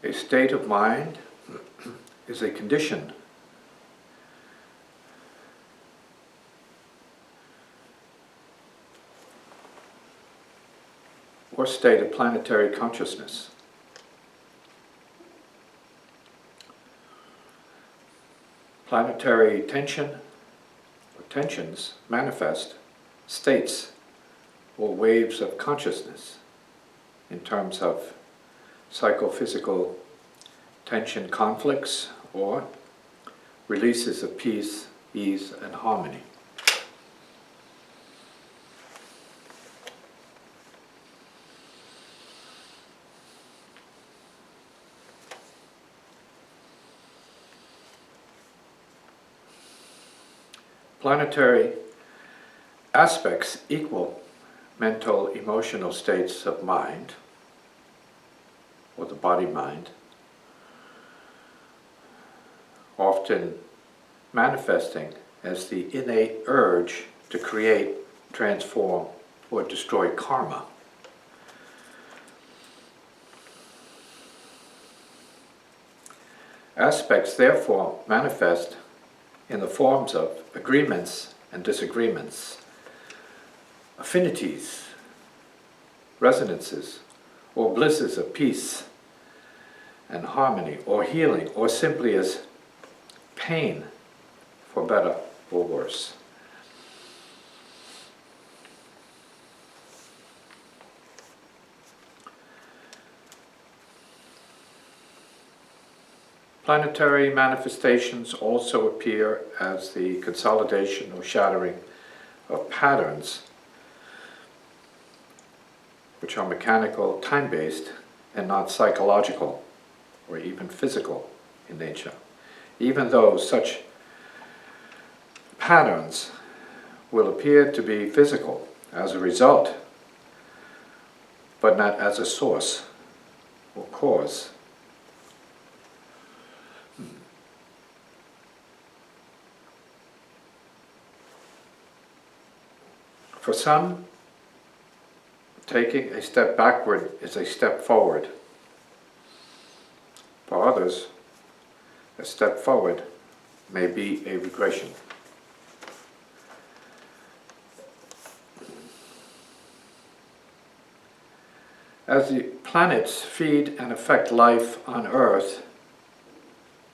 A state of mind is a condition or state of planetary consciousness. Planetary tension or tensions manifest states or waves of consciousness in terms of psychophysical tension conflicts or releases of peace, ease, and harmony. Planetary aspects equal mental, emotional states of mind, or the body-mind, often manifesting as the innate urge to create, transform, or destroy karma. Aspects therefore manifest in the forms of agreements and disagreements, affinities, resonances, or blisses of peace and harmony, or healing, or simply as pain, for better or worse. Planetary manifestations also appear as the consolidation or shattering of patterns which are mechanical, time-based, and not psychological or even physical in nature. Even though such patterns will appear to be physical as a result, but not as a source or cause. For some, taking a step backward is a step forward. For others, a step forward may be a regression. As the planets feed and affect life on Earth,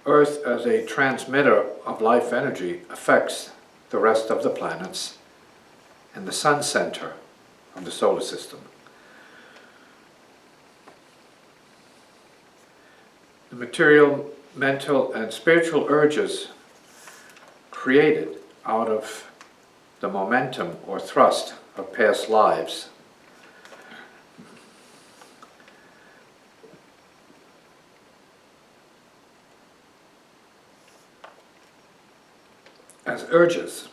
Earth as a transmitter of life energy affects the rest of the planets and the sun center of the solar system. The material, mental, and spiritual urges created out of the momentum or thrust of past lives as urges,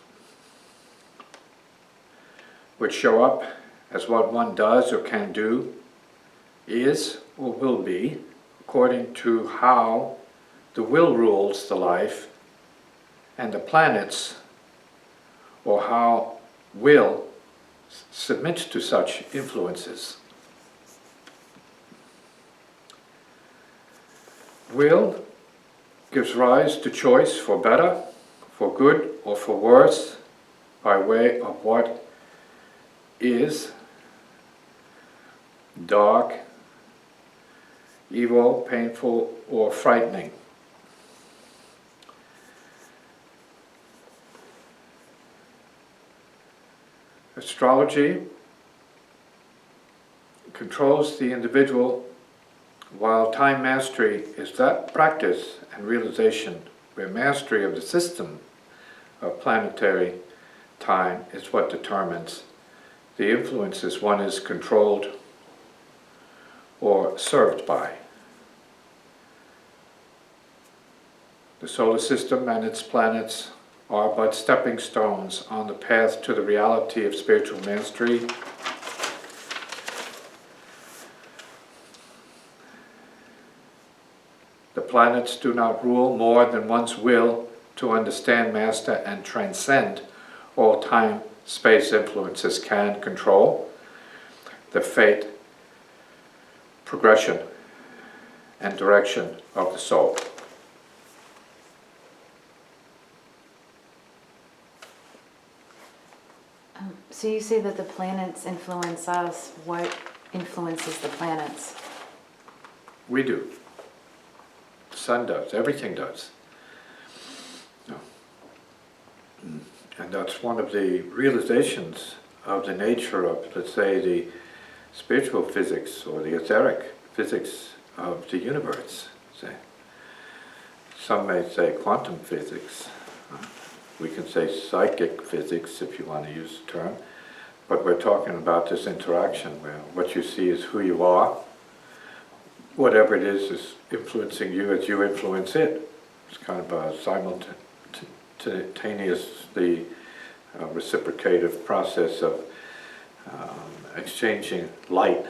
which show up as what one does or can do, is or will be, according to how the will rules the life and the planets, or how will submits to such influences. Will gives rise to choice for better, for good, or for worse, by way of what is dark, evil, painful, or frightening. Astrology controls the individual, while time mastery is that practice and realization where mastery of the system of planetary time is what determines the influences one is controlled or served by. The solar system and its planets are but stepping stones on the path to the reality of spiritual mastery. The planets do not rule more than one's will to understand, master, and transcend all time-space influences can control the fate, progression, and direction of the soul. So you say that the planets influence us. What influences the planets? We do. The sun does. Everything does. No. And that's one of the realizations of the nature of, let's say, the spiritual physics or the etheric physics of the universe. Say. Some may say quantum physics. We can say psychic physics if you want to use the term. But we're talking about this interaction where what you see is who you are. Whatever it is influencing you as you influence it. It's kind of a simultaneously reciprocative process of exchanging light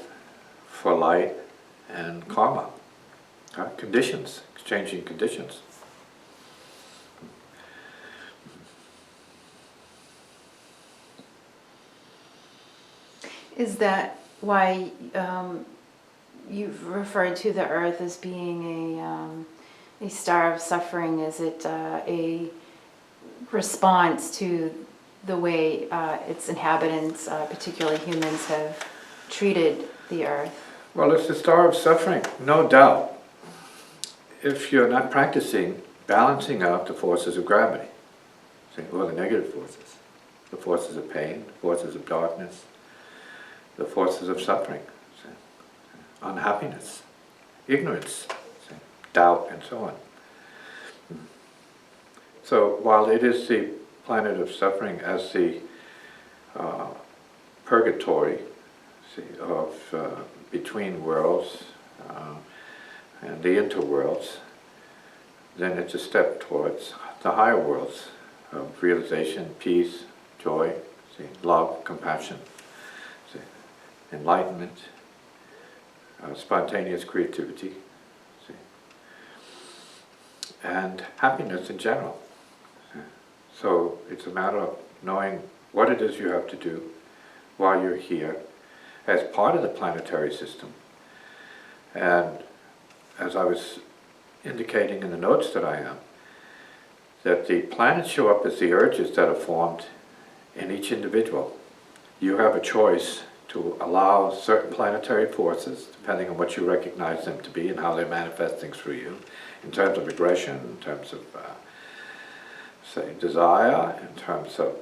for light and karma. Conditions, exchanging conditions. Is that why you've referred to the Earth as being a star of suffering? Is it a response to the way its inhabitants, particularly humans, have treated the Earth? Well, it's the star of suffering, no doubt. If you're not practicing balancing out the forces of gravity, or the negative forces, the forces of pain, the forces of darkness, the forces of suffering, unhappiness, ignorance, doubt, and so on. So while it is the planet of suffering as the purgatory of between worlds and the interworlds, then it's a step towards the higher worlds of realization, peace, joy, love, compassion, enlightenment, spontaneous creativity, and happiness in general. So it's a matter of knowing what it is you have to do while you're here as part of the planetary system. And as I was indicating in the notes that I am, that the planets show up as the urges that are formed in each individual. You have a choice to allow certain planetary forces, depending on what you recognize them to be and how they're manifesting through you, in terms of aggression, in terms of, say, desire, in terms of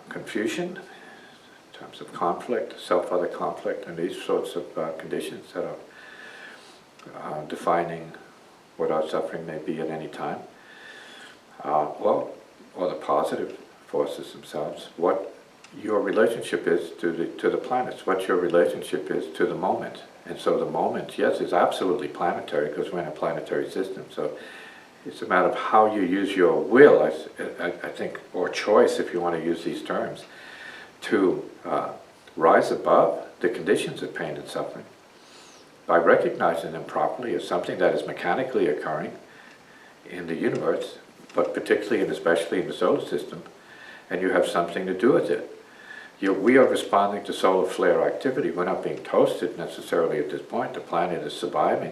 confusion, in terms of conflict, self-other conflict, and these sorts of conditions that are defining what our suffering may be at any time. Or the positive forces themselves, what your relationship is to the planets, what your relationship is to the moment. And so the moment, yes, is absolutely planetary because we're in a planetary system. So it's a matter of how you use your will, I think, or choice, if you want to use these terms, to rise above the conditions of pain and suffering by recognizing them properly as something that is mechanically occurring in the universe, but particularly and especially in the solar system, and you have something to do with it. We are responding to solar flare activity. We're not being toasted necessarily at this point. The planet is surviving,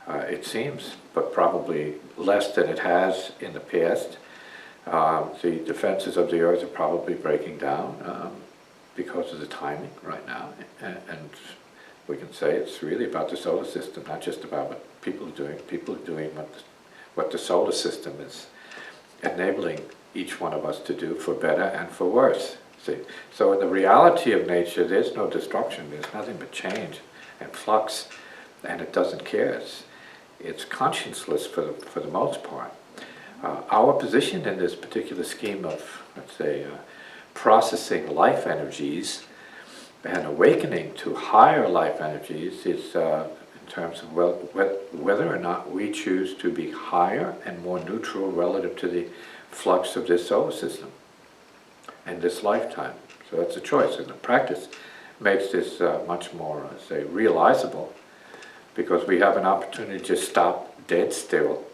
it seems, but probably less than it has in the past. The defenses of the Earth are probably breaking down because of the timing right now. And we can say it's really about the solar system, not just about what people are doing. People are doing what the solar system is enabling each one of us to do, for better and for worse. See? So in the reality of nature, there's no destruction. There's nothing but change and flux, and it doesn't care. It's conscienceless for the most part. Our position in this particular scheme of, let's say, processing life energies and awakening to higher life energies is in terms of whether or not we choose to be higher and more neutral relative to the flux of this solar system and this lifetime. So that's a choice, and the practice makes this much more, say, realizable, because we have an opportunity to just stop dead still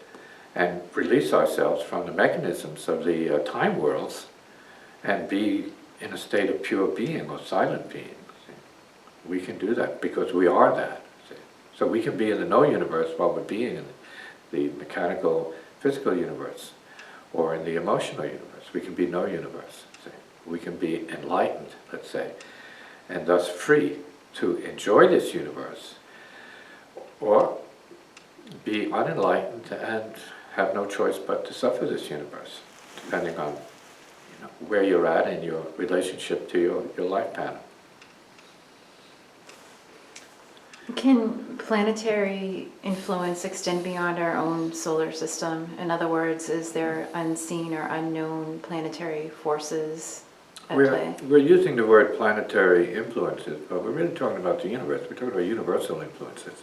and release ourselves from the mechanisms of the time worlds and be in a state of pure being or silent being. See? We can do that because we are that. See? So we can be in the no universe while we're being in the mechanical, physical universe, or in the emotional universe. We can be no universe. See? We can be enlightened, let's say, and thus free to enjoy this universe, or be unenlightened and have no choice but to suffer this universe, depending on where you're at in your relationship to your life pattern. Can planetary influence extend beyond our own solar system? In other words, is there unseen or unknown planetary forces at play? We're using the word planetary influences, but we're really talking about the universe. We're talking about universal influences.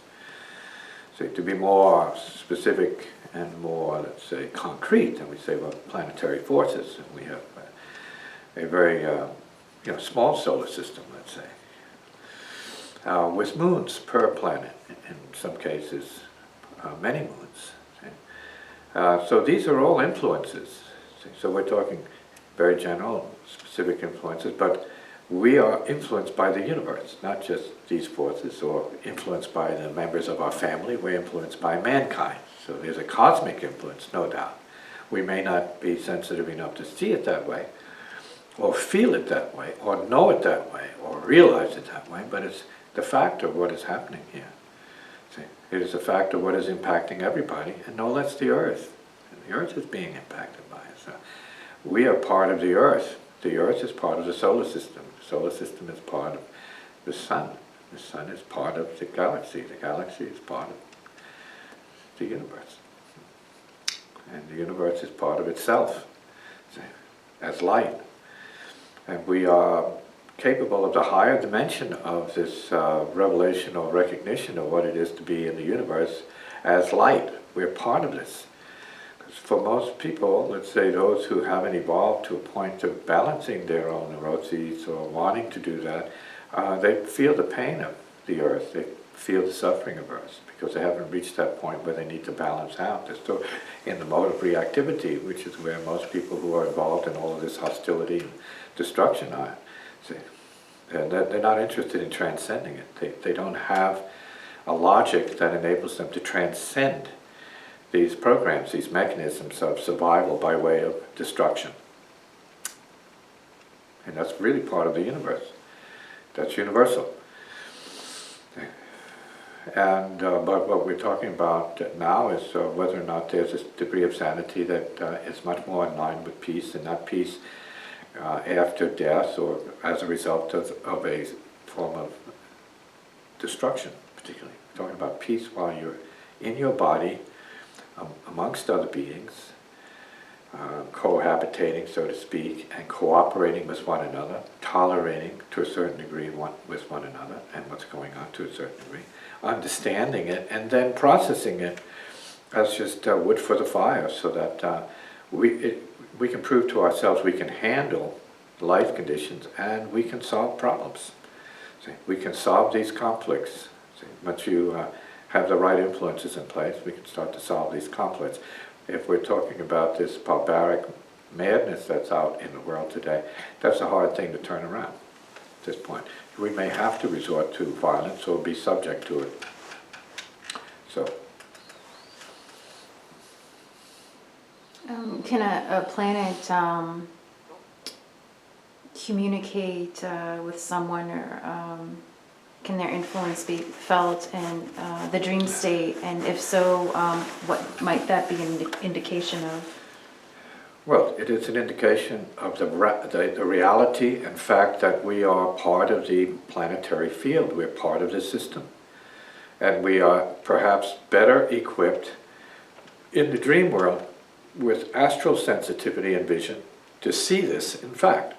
So to be more specific and more, let's say, concrete, and we say, well, planetary forces, and we have a very small solar system, let's say, with moons per planet, in some cases many moons. So these are all influences. So we're talking very general, specific influences, but we are influenced by the universe, not just these forces, or influenced by the members of our family. We're influenced by mankind. So there's a cosmic influence, no doubt. We may not be sensitive enough to see it that way, or feel it that way, or know it that way, or realize it that way, but it's the fact of what is happening here. See, it is a fact of what is impacting everybody, and no less the Earth. And the Earth is being impacted by it. So we are part of the Earth. The Earth is part of the solar system. The solar system is part of the Sun. The Sun is part of the galaxy. The galaxy is part of the universe. And the universe is part of itself, see, as light. And we are capable of the higher dimension of this revelation or recognition of what it is to be in the universe as light. We're part of this. Because for most people, let's say those who haven't evolved to a point of balancing their own neuroses or wanting to do that, they feel the pain of the Earth. They feel the suffering of Earth because they haven't reached that point where they need to balance out. They're still in the mode of reactivity, which is where most people who are involved in all of this hostility and destruction are. See, they're not interested in transcending it. They don't have a logic that enables them to transcend these programs, these mechanisms of survival by way of destruction. And that's really part of the universe. That's universal. And but what we're talking about now is whether or not there's a degree of sanity that is much more in line with peace, and not peace after death or as a result of a form of destruction, particularly. We're talking about peace while you're in your body, amongst other beings, cohabitating, so to speak, and cooperating with one another, tolerating to a certain degree with one another and what's going on to a certain degree, understanding it, and then processing it as just wood for the fire, so that we can prove to ourselves we can handle life conditions and we can solve problems. See, we can solve these conflicts. See, once you have the right influences in place, we can start to solve these conflicts. If we're talking about this barbaric madness that's out in the world today, that's a hard thing to turn around at this point. We may have to resort to violence or be subject to it. So, can a planet communicate with someone, or can their influence be felt in the dream state? And if so, what might that be an indication of? well, it is an indication of the reality and fact that we are part of the planetary field. We're part of the system. And we are perhaps better equipped in the dream world with astral sensitivity and vision to see this in fact.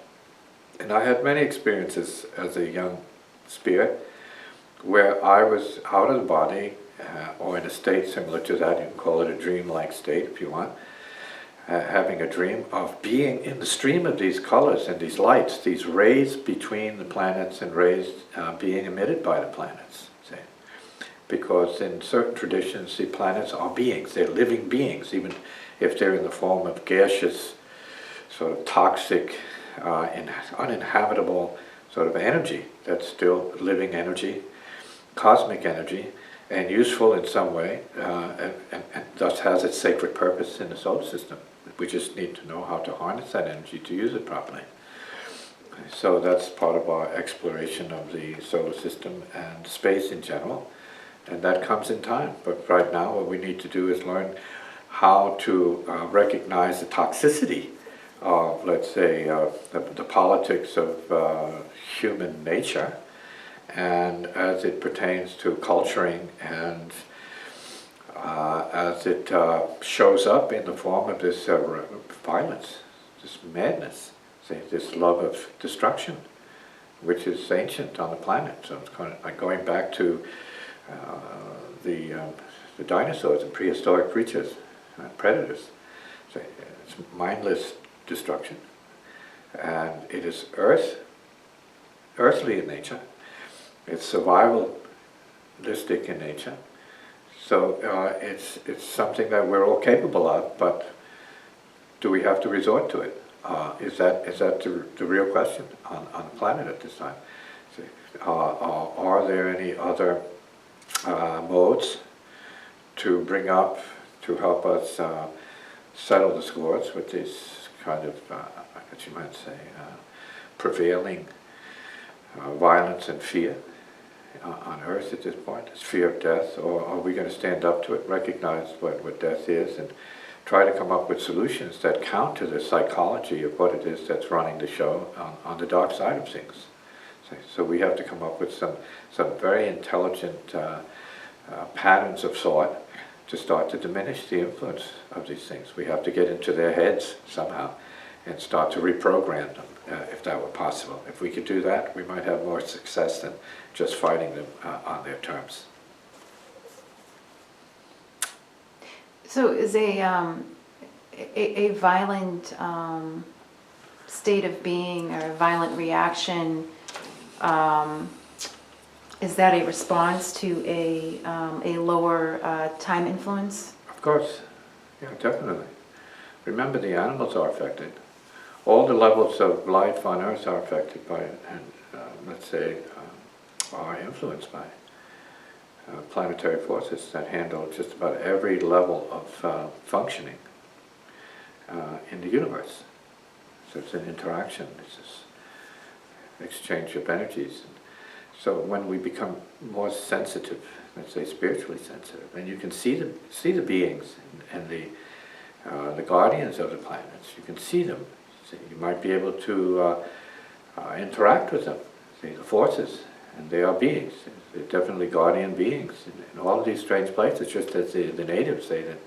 And I had many experiences as a young spirit where I was out of the body, or in a state similar to that. You can call it a dream-like state if you want, having a dream of being in the stream of these colors and these lights, these rays between the planets and rays being emitted by the planets. See? Because in certain traditions the planets are beings, they're living beings, even if they're in the form of gaseous, sort of toxic, uninhabitable sort of energy. That's still living energy, cosmic energy, and useful in some way, and thus has its sacred purpose in the solar system. We just need to know how to harness that energy to use it properly. So that's part of our exploration of the solar system and space in general, and that comes in time. But right now what we need to do is learn how to recognize the toxicity of, let's say, the politics of human nature, and as it pertains to culturing, and as it shows up in the form of this violence, this madness, say, this love of destruction, which is ancient on the planet. So it's kind of like going back to the dinosaurs and prehistoric creatures, predators. So it's mindless destruction, and it is earthly in nature. It's survivalistic in nature. So it's something that we're all capable of, but do we have to resort to it? Is that the real question on the planet at this time? So, are there any other modes to bring up to help us settle the scores with this kind of, what you might say, prevailing violence and fear on Earth at this point, this fear of death? Or are we going to stand up to it, recognize what death is, and try to come up with solutions that counter the psychology of what it is that's running the show on the dark side of things? So we have to come up with some very intelligent patterns of thought to start to diminish the influence of these things. We have to get into their heads somehow and start to reprogram them, if that were possible. If we could do that, we might have more success than just fighting them on their terms. So is a violent state of being, or a violent reaction, is that a response to a lower time influence? Of course, yeah, definitely. Remember, the animals are affected. All the levels of life on Earth are affected by it, and let's say are influenced by planetary forces that handle just about every level of functioning in the universe. So it's an interaction, it's this exchange of energies. So when we become more sensitive, let's say spiritually sensitive, and you can see the beings and the guardians of the planets, you can see them. So you might be able to interact with them, see the forces, and they are beings. They're definitely guardian beings in all of these strange places, just as the natives say that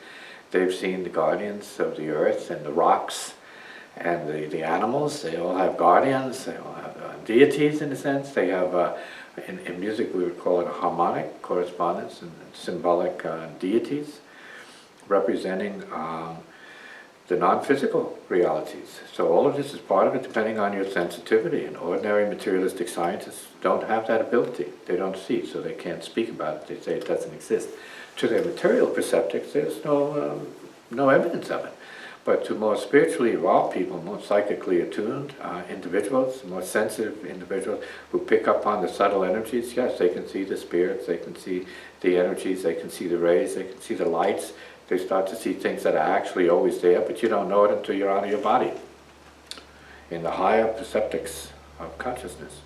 they've seen the guardians of the earth and the rocks and the animals. They all have guardians, they all have deities in a sense. They have, in music we would call it a harmonic correspondence, and symbolic deities representing the non-physical realities. So all of this is part of it, depending on your sensitivity. And ordinary materialistic scientists don't have that ability. They don't see, so they can't speak about it. They say it doesn't exist. To their material perceptics, there's no evidence of it. But to more spiritually evolved people, more psychically attuned individuals, more sensitive individuals who pick up on the subtle energies, yes, they can see the spirits, they can see the energies, they can see the rays, they can see the lights. They start to see things that are actually always there, but you don't know it until you're out of your body, in the higher perceptics of consciousness.